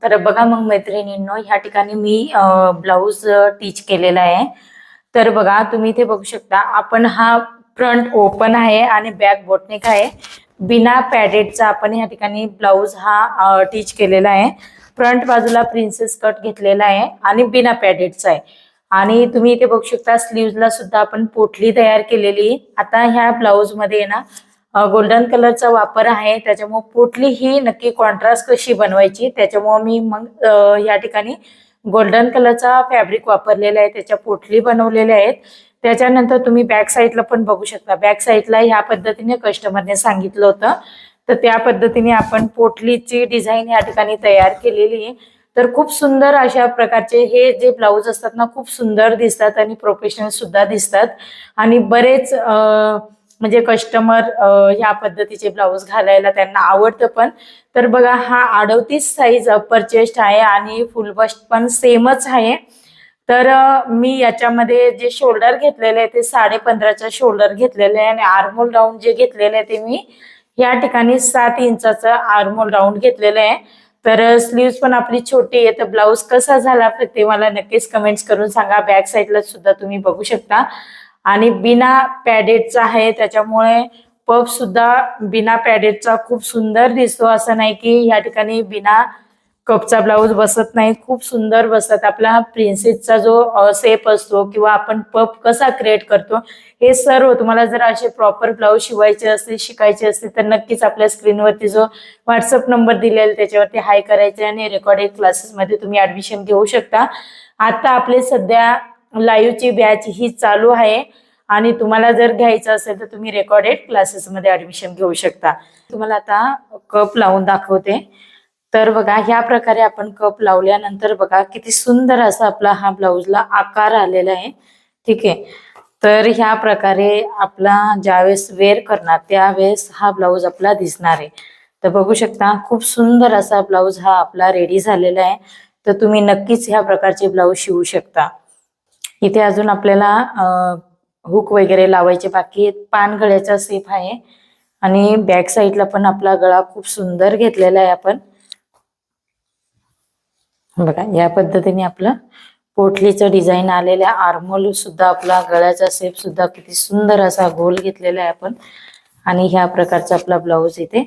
तर बघा मग मैत्रिणींनो, ह्या ठिकाणी मी ब्लाऊज टीच केलेला आहे. तर बघा तुम्ही इथे बघू शकता, आपण हा फ्रंट ओपन आहे आणि बॅक बोटनेक आहे. बिना पॅडेडचा आपण ह्या ठिकाणी ब्लाऊज हा टीच केलेला आहे. फ्रंट बाजूला प्रिन्सेस कट घेतलेला आहे आणि बिना पॅडेडचा आहे. आणि तुम्ही इथे बघू शकता, स्लीव्हजला सुद्धा आपण पोटली तयार केलेली. आता ह्या ब्लाऊज मध्ये ना गोल्डन कलरचा वापर आहे, त्याच्यामुळे पोटली ही नक्की कॉन्ट्रास्ट कशी बनवायची, त्याच्यामुळे मी मग या ठिकाणी गोल्डन कलरचा फॅब्रिक वापरलेला आहे, त्याच्या पोटली बनवलेल्या आहेत. त्याच्यानंतर तुम्ही बॅक साईडला पण बघू शकता, बॅक साईडला ह्या पद्धतीने कस्टमरने सांगितलं होतं, तर त्या पद्धतीने आपण पोटलीची डिझाईन या ठिकाणी तयार केलेली आहे. तर खूप सुंदर अशा प्रकारचे हे जे ब्लाऊज असतात ना, खूप सुंदर दिसतात आणि प्रोफेशनल सुद्धा दिसतात. आणि बरेच म्हणजे कस्टमर ह्या पद्धतीचे ब्लाऊज घालायला त्यांना आवडतं पण. तर बघा, हा 38 साईज अप्पर चेस्ट आहे आणि फुल बस्ट पण सेमच आहे. तर मी याच्यामध्ये जे शोल्डर घेतलेले आहे ते 15.5चा शोल्डर घेतलेले आहे आणि आर्महोल राऊंड जे घेतलेले आहे ते मी या ठिकाणी 7 इंचाचं आर्महोल राऊंड घेतलेलं आहे. तर स्लीव्स पण आपली छोटी आहे. तर ब्लाऊज कसा झाला ते मला नक्कीच कमेंट्स करून सांगा. बॅक साईडला सुद्धा तुम्ही बघू शकता आणि बिना पॅडेडचा आहे, त्याच्यामुळे पफ सुद्धा बिना पॅडेडचा खूप सुंदर दिसतो. असं नाही की या ठिकाणी बिना कपचा ब्लाऊज बसत नाही, खूप सुंदर बसतात. आपला प्रिन्सेसचा जो शेप असतो किंवा आपण पफ कसा क्रिएट करतो, हे सर्व तुम्हाला जर असे प्रॉपर ब्लाऊज शिवायचे असतील, शिकायचे असतील, तर नक्कीच आपल्या स्क्रीनवरती जो व्हॉट्सअप नंबर दिलेला त्याच्यावरती हाय करायचे आणि रेकॉर्डेड क्लासेसमध्ये तुम्ही ऍडमिशन घेऊ शकता. आता आपले सध्या लाईव्हची बॅच ही चालू आहे आणि तुम्हाला जर घ्यायचं असेल तर तुम्ही रेकॉर्डेड क्लासेसमध्ये ऍडमिशन घेऊ शकता. तुम्हाला आता कप लावून दाखवते. तर बघा, ह्या प्रकारे आपण कप लावल्यानंतर बघा किती सुंदर असा आपला हा ब्लाऊजला आकार आलेला आहे. ठीक आहे. तर ह्या प्रकारे आपला ज्यावेळेस वेअर करणार त्यावेळेस हा ब्लाऊज आपला दिसणार आहे. तर बघू शकता, खूप सुंदर असा ब्लाऊज हा आपला रेडी झालेला आहे. तर तुम्ही नक्कीच ह्या प्रकारचे ब्लाऊज शिवू शकता. इथे अजून आपल्याला हुक वगैरे लावायचे बाकी आहेत. पान गळ्याचा शेप आहे आणि बॅक साईडला पण आपला गळा खूप सुंदर घेतलेला आहे आपण. बघा, या पद्धतीने आपलं पोटलीचं डिझाईन आलेल्या आर्महोल सुद्धा, आपला गळ्याचा शेप सुद्धा किती सुंदर असा गोल घेतलेला आहे आपण. आणि ह्या प्रकारचा आपला ब्लाऊज इथे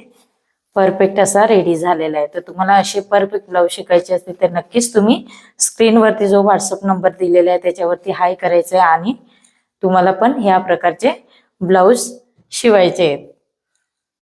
परफेक्ट असा रेडी झालेला आहे. तर तुम्हाला असे परफेक्ट ब्लाऊज शिकायचे असतील तर नक्कीच तुम्ही स्क्रीनवरती जो व्हॉट्सअप नंबर दिलेला आहे त्याच्यावरती हाय करायचं आहे आणि तुम्हाला पण ह्या प्रकारचे ब्लाऊज शिवायचे आहेत.